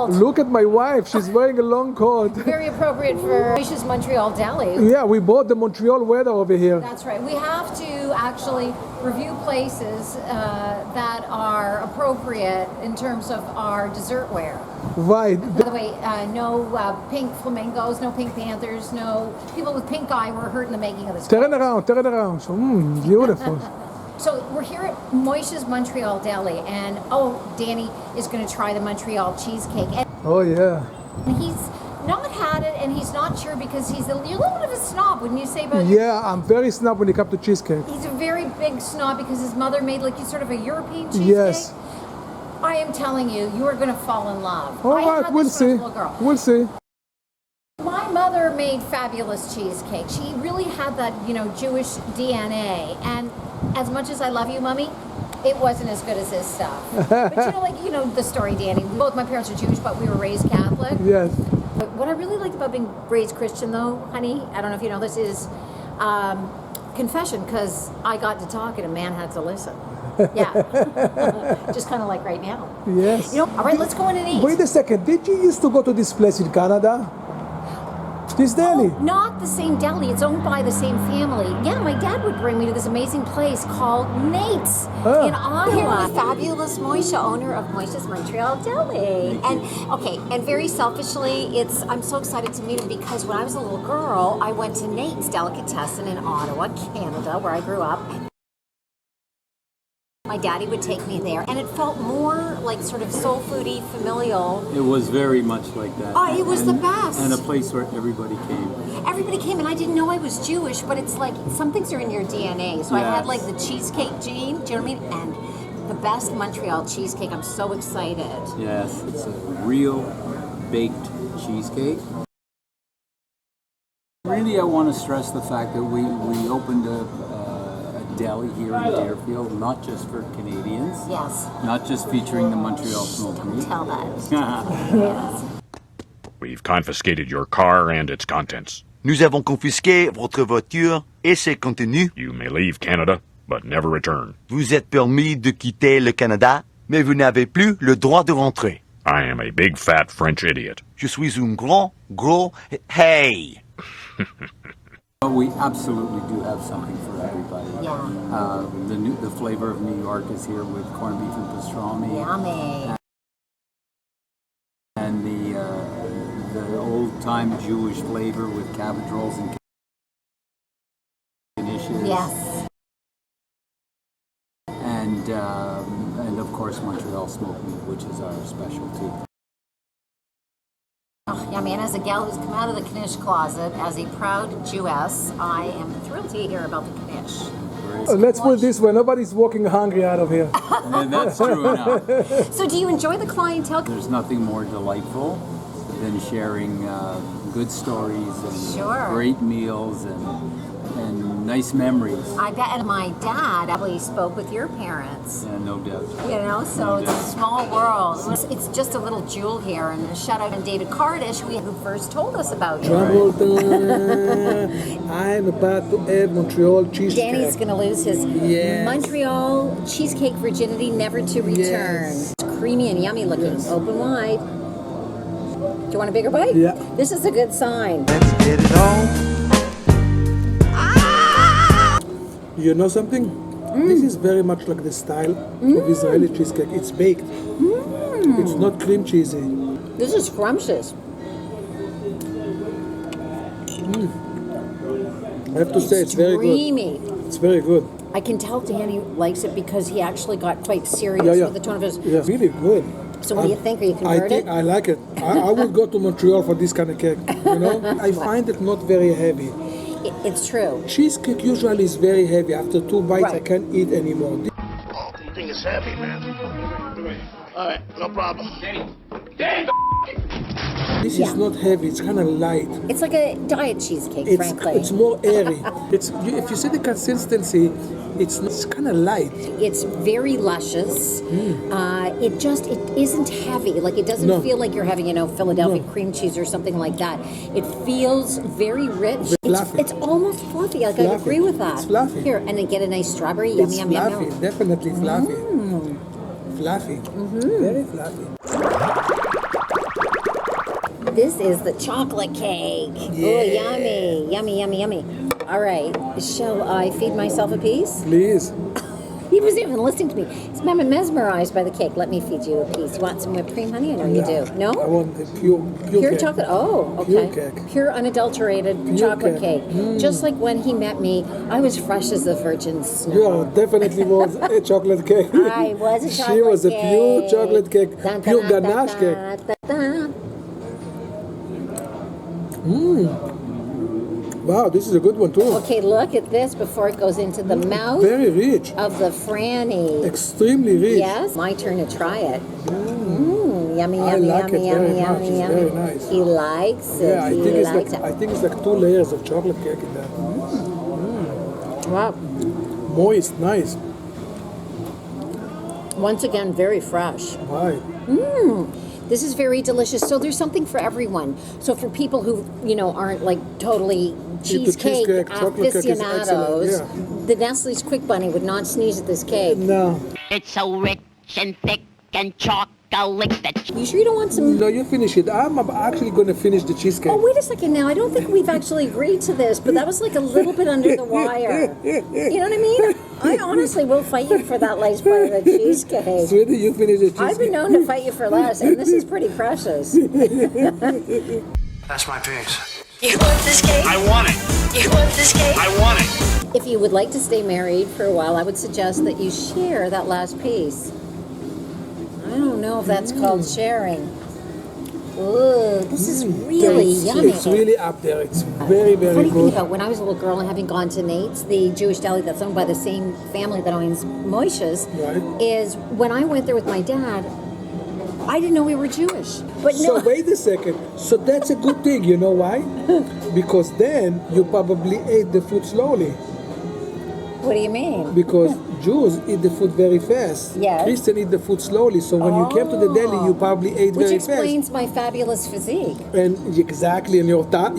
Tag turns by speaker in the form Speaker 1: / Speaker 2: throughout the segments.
Speaker 1: belt.
Speaker 2: Look at my wife. She's wearing a long coat.
Speaker 1: Very appropriate for Moishe's Montreal Deli.
Speaker 2: Yeah, we bought the Montreal weather over here.
Speaker 1: That's right. We have to actually review places that are appropriate in terms of our dessert wear.
Speaker 2: Right.
Speaker 1: By the way, no pink flamingos, no pink panthers, no people with pink eye were hurt in the making of this.
Speaker 2: Turn around, turn around. So, beautiful.
Speaker 1: So we're here at Moishe's Montreal Deli, and Danny is going to try the Montreal cheesecake. And
Speaker 2: Oh, yeah.
Speaker 1: he's not had it, and he's not sure because you're a little bit of a snob, wouldn't you say about
Speaker 2: Yeah, I'm very snob when it comes to cheesecake.
Speaker 1: He's a very big snob because his mother made like sort of a European cheesecake.
Speaker 2: Yes.
Speaker 1: I am telling you, you are going to fall in love.
Speaker 2: All
Speaker 1: I
Speaker 2: right,
Speaker 1: had
Speaker 2: we'll
Speaker 1: this when I
Speaker 2: see.
Speaker 1: was a little girl.
Speaker 2: We'll see.
Speaker 1: My mother made fabulous cheesecake. She really had that, Jewish DNA. And as much as I love you, Mummy, it wasn't as good as his stuff. But you know the story, Danny. Both my parents are Jewish, but we were raised Catholic.
Speaker 2: Yes.
Speaker 1: But what I really liked about being raised Christian, though, honey, I don't know if you know this, is confession, because I got to talk and a man had to listen. Yeah. Just kind of like right now.
Speaker 2: Yes.
Speaker 1: All right, let's go in and eat.
Speaker 2: Wait a second. Did you used to go to this place in Canada? This deli?
Speaker 1: Not the same deli. It's owned by the same family. Yeah, my dad would bring me to this amazing place called Nate's in Ottawa. Here with the fabulous Moishe, owner of Moishe's Montreal Deli. And very selfishly, I'm so excited to meet him because when I was a little girl, I went to Nate's Delicatessen in Ottawa, Canada, where I grew up. My daddy would take me there, and it felt more like sort of soul foody, familial.
Speaker 3: It was very much like that.
Speaker 1: Oh, it was the best.
Speaker 3: And a place where everybody came.
Speaker 1: Everybody came, and I didn't know I was Jewish, but it's like some things are in your DNA. So I had like the cheesecake gene, do you know what I mean? And the best Montreal cheesecake. I'm so excited.
Speaker 3: Yes, it's a real baked cheesecake. Really, I want to stress the fact that we opened a deli here in Deerfield, not just for Canadians.
Speaker 1: Yes.
Speaker 3: Not just featuring the Montreal smoked meat.
Speaker 1: Tell that. Yes.
Speaker 4: We've confiscated your car and its contents.
Speaker 5: Nous avons confisqué votre voiture et ses contenus.
Speaker 4: You may leave Canada, but never return.
Speaker 5: Vous êtes permis de quitter le Canada, mais vous n'avez plus le droit de rentrer.
Speaker 4: I am a big fat French idiot.
Speaker 5: Je suis un gros, hey!
Speaker 3: But we absolutely do have something for everybody.
Speaker 1: Yeah.
Speaker 3: The flavor of New York is here with corned beef and pastrami.
Speaker 1: Yummy.
Speaker 3: And the old-time Jewish flavor with cabbage rolls and knishes.
Speaker 1: Yes.
Speaker 3: And of course Montreal smoked meat, which is our specialty.
Speaker 1: Oh, yummy. And as a gal who's come out of the knish closet, as a proud Jewess, I am thrilled to hear about the knish.
Speaker 2: Let's put it this way. Nobody's walking hungry out of here.
Speaker 3: And that's true enough.
Speaker 1: So do you enjoy the clientele?
Speaker 3: There's nothing more delightful than sharing good stories and great meals and nice memories.
Speaker 1: I bet. And my dad actually spoke with your parents.
Speaker 3: Yeah, no doubt.
Speaker 1: So it's a small world. It's just a little jewel here. And a shout out to David Kardish, who first told us about you.
Speaker 2: Drum time. I'm about to have Montreal cheesecake.
Speaker 1: Danny's going to lose his Montreal cheesecake virginity, never to return.
Speaker 2: Yes.
Speaker 1: It's creamy and yummy looking. Yes. Open wide. Do you want a bigger bite?
Speaker 2: Yeah.
Speaker 1: This is a good sign.
Speaker 5: Let's get it on.
Speaker 2: You know something? This is very much like the style of Israeli cheesecake. It's baked. It's not cream cheesy.
Speaker 1: This is scrumptious.
Speaker 2: I have to say it's very
Speaker 1: creamy.
Speaker 2: good. It's very good.
Speaker 1: I can tell Danny likes it because he actually got quite serious with the tone of his...
Speaker 2: Yeah, really good.
Speaker 1: So what do you think? Are you converted?
Speaker 2: I like it. I would go to Montreal for this kind of cake. I find it not very heavy.
Speaker 1: It's true.
Speaker 2: Cheesecake usually is very heavy. After 2 bites, I can't eat anymore.
Speaker 6: Oh, the thing is heavy, man. All right, no problem. Danny,
Speaker 2: This is not heavy. It's kind of light.
Speaker 1: It's like a diet cheesecake, frankly.
Speaker 2: It's more airy. If you see the consistency, it's kind of light.
Speaker 1: It's very luscious. It isn't heavy. Like it doesn't feel like you're having Philadelphia cream cheese or something like that. It feels very rich. It's almost fluffy. Like I agree with that.
Speaker 2: It's fluffy.
Speaker 1: Here, and then get a nice strawberry.
Speaker 2: It's
Speaker 1: Yum,
Speaker 2: fluffy.
Speaker 1: yum, yum.
Speaker 2: Definitely fluffy. Fluffy. Very fluffy.
Speaker 1: This is the chocolate cake.
Speaker 2: Yeah.
Speaker 1: Oh, yummy. Yummy, yummy, yummy. All right. Shall I feed myself a piece?
Speaker 2: Please.
Speaker 1: He wasn't even listening to me. He's mesmerized by the cake. Let me feed you a piece. You want some whipped cream, honey? I know you do. No?
Speaker 2: I want a pure cake.
Speaker 1: Chocolate? Oh, okay.
Speaker 2: Pure cake.
Speaker 1: Pure unadulterated chocolate cake. Just like when he met me, I was fresh as the virgin snow.
Speaker 2: You definitely was a chocolate cake.
Speaker 1: I was a chocolate cake.
Speaker 2: She was a pure chocolate cake. Pure ganache cake. Wow, this is a good one too.
Speaker 1: Okay, look at this before it goes into the mouth
Speaker 2: Very rich.
Speaker 1: of the Franny.
Speaker 2: Extremely rich.
Speaker 1: Yes, my turn to try it. Yummy,
Speaker 2: I
Speaker 1: yummy,
Speaker 2: like
Speaker 1: yummy,
Speaker 2: it very
Speaker 1: yummy,
Speaker 2: much.
Speaker 1: yummy,
Speaker 2: It's
Speaker 1: yummy.
Speaker 2: very nice.
Speaker 1: He likes it.
Speaker 2: Yeah,
Speaker 1: I
Speaker 2: I think it's like 2 layers of chocolate cake in there.
Speaker 1: Wow.
Speaker 2: Moist, nice.
Speaker 1: Once again, very fresh.
Speaker 2: Right.
Speaker 1: This is very delicious. So there's something for everyone. So for people who, aren't like totally cheesecake
Speaker 2: chocolate cake is
Speaker 1: aficionados,
Speaker 2: excellent,
Speaker 1: the Nestle's Quick Bunny would not sneeze at this cake.
Speaker 2: No.
Speaker 7: It's so rich and thick and chocolate that
Speaker 1: You sure you don't want some?
Speaker 2: No, you finish it. I'm actually going to finish the cheesecake.
Speaker 1: Oh, wait a second now. I don't think we've actually agreed to this, but that was like a little bit under the wire. You know what I mean? I honestly will fight you for that last part of the cheesecake.
Speaker 2: Sweetie, you finish the cheesecake.
Speaker 1: I've been known to fight you for less, and this is pretty precious.
Speaker 8: That's my piece.
Speaker 9: You want this cake?
Speaker 8: I want it.
Speaker 9: You want this cake?
Speaker 8: I want it.
Speaker 1: If you would like to stay married for a while, I would suggest that you share that last piece. I don't know if that's called sharing. Ooh, this is really yummy.
Speaker 2: It's really up there. It's very, very
Speaker 1: Funny thing
Speaker 2: good.
Speaker 1: about when I was a little girl and having gone to Nate's, the Jewish deli that's owned by the same family that owns Moishe's,
Speaker 2: Right.
Speaker 1: is when I went there with my dad, I didn't know we were Jewish. But no.
Speaker 2: So wait a second. So that's a good thing. You know why? Because then you probably ate the food slowly.
Speaker 1: What do you mean?
Speaker 2: Because Jews eat the food very fast.
Speaker 1: Yes.
Speaker 2: Christians eat the food slowly. So when you came to the deli, you probably ate
Speaker 1: Which
Speaker 2: very
Speaker 1: explains my fabulous physique.
Speaker 2: fast. And exactly, and your daddy,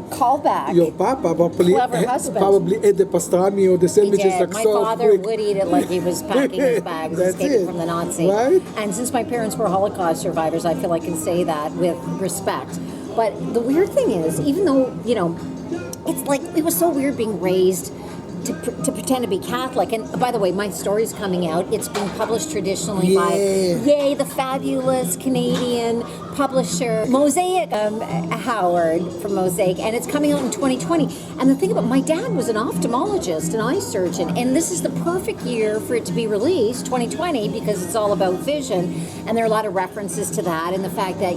Speaker 1: Callback.
Speaker 2: your papa probably
Speaker 1: Clever husband.
Speaker 2: probably ate the pastrami or the
Speaker 1: He
Speaker 2: sandwiches
Speaker 1: did.
Speaker 2: like
Speaker 1: My
Speaker 2: so
Speaker 1: father
Speaker 2: quick.
Speaker 1: would eat it like he was packing his bags,
Speaker 2: That's
Speaker 1: escaping
Speaker 2: it.
Speaker 1: from the Nazi.
Speaker 2: Right?
Speaker 1: And since my parents were Holocaust survivors, I feel I can say that with respect. But the weird thing is, even though, it's like, it was so weird being raised to pretend to be Catholic. And by the way, my story's coming out. It's being published traditionally by, the fabulous Canadian publisher, Mosaic Howard from Mosaic. And it's coming out in 2020. And the thing about, my dad was an ophthalmologist, an eye surgeon. And this is the perfect year for it to be released, 2020, because it's all about vision. And there are a lot of references to that and the fact that,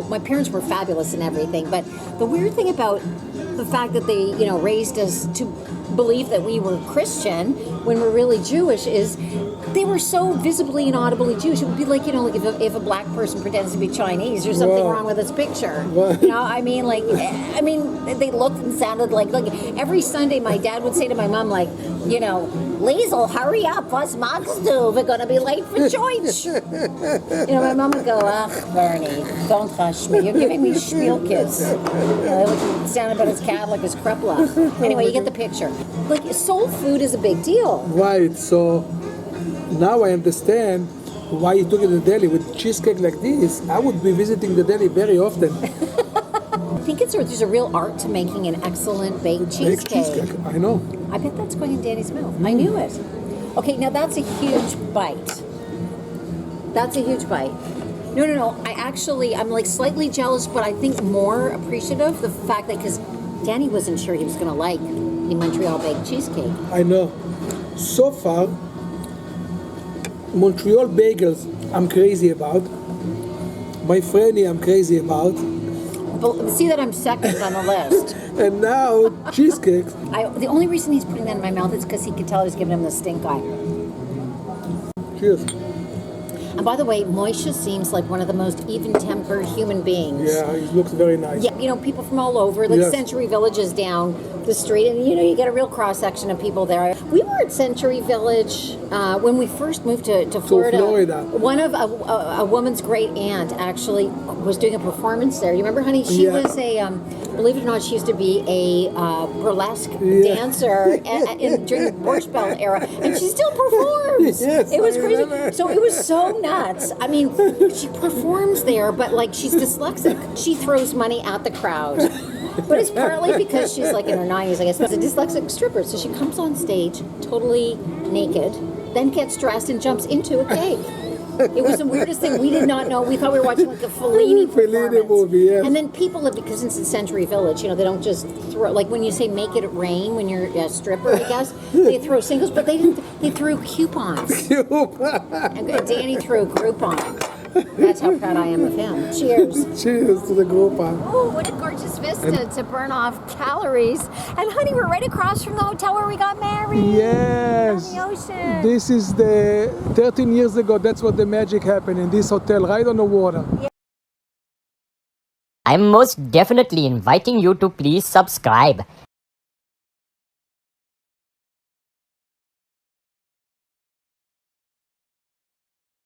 Speaker 1: my parents were fabulous and everything. But the weird thing about the fact that they, raised us to believe that we were Christian when we're really Jewish is they were so visibly and audibly Jewish. It would be like, like if a black person pretends to be Chinese, there's something wrong with this picture. They looked and sounded like every Sunday my dad would say to my mom, Liesl, hurry up, was magst du? We're going to be late for church. My mom would go, ach, Bernie, don't hush me. You're giving me spiel kids. Sound about as Catholic as Kreplach. Anyway, you get the picture. Soul food is a big deal.
Speaker 2: Right. So now I understand why you took it to the deli with cheesecake like this. I would be visiting the deli very often.
Speaker 1: I think there's a real art to making an excellent baked cheesecake.
Speaker 2: I know.
Speaker 1: I bet that's going in Danny's mouth. I knew it. Okay, now that's a huge bite. That's a huge bite. No. I'm slightly jealous, but I think more appreciative the fact that, because Danny wasn't sure he was going to like the Montreal baked cheesecake.
Speaker 2: I know. So far, Montreal bagels I'm crazy about. My Franny I'm crazy about.
Speaker 1: But see that I'm second on the list.
Speaker 2: And now cheesecake.
Speaker 1: The only reason he's putting that in my mouth is because he could tell I was giving him the stink eye.
Speaker 2: Cheers.
Speaker 1: And by the way, Moishe seems like one of the most even-tempered human beings.
Speaker 2: Yeah, he looks very nice.
Speaker 1: Yeah, people from all over, Century Village is down the street, and you get a real cross-section of people there. We were at Century Village when we first moved to Florida. One of a woman's great aunt actually was doing a performance there. You remember, honey? She was a believe it or not, she used to be a burlesque dancer during the Borscht Belt era, and she still performs.
Speaker 2: Yes,
Speaker 1: it was
Speaker 2: I
Speaker 1: crazy.
Speaker 2: remember.
Speaker 1: So it was so nuts. I mean, she performs there, but like she's dyslexic. She throws money at the crowd. But it's partly because she's like in her 90s, I guess. But it's a dyslexic stripper, so she comes on stage totally naked, then gets dressed and jumps into a cake. It was the weirdest thing. We did not know. We thought we were watching like a Fellini performance.
Speaker 2: movie, yes.
Speaker 1: And then people, because it's a Century Village, they don't just throw, like when you say make it rain when you're a stripper, I guess, they throw singles, but they didn't. They threw coupons. And Danny threw a Groupon. That's how proud I am of him. Cheers.
Speaker 2: Cheers to the Groupon.
Speaker 1: Oh, what a gorgeous vista to burn off calories. And honey, we're right across from the hotel where we got married.
Speaker 2: Yes.
Speaker 1: On the ocean.
Speaker 2: This is 13 years ago, that's what the magic happened in this hotel, right on the water.
Speaker 8: I'm most definitely inviting you to please subscribe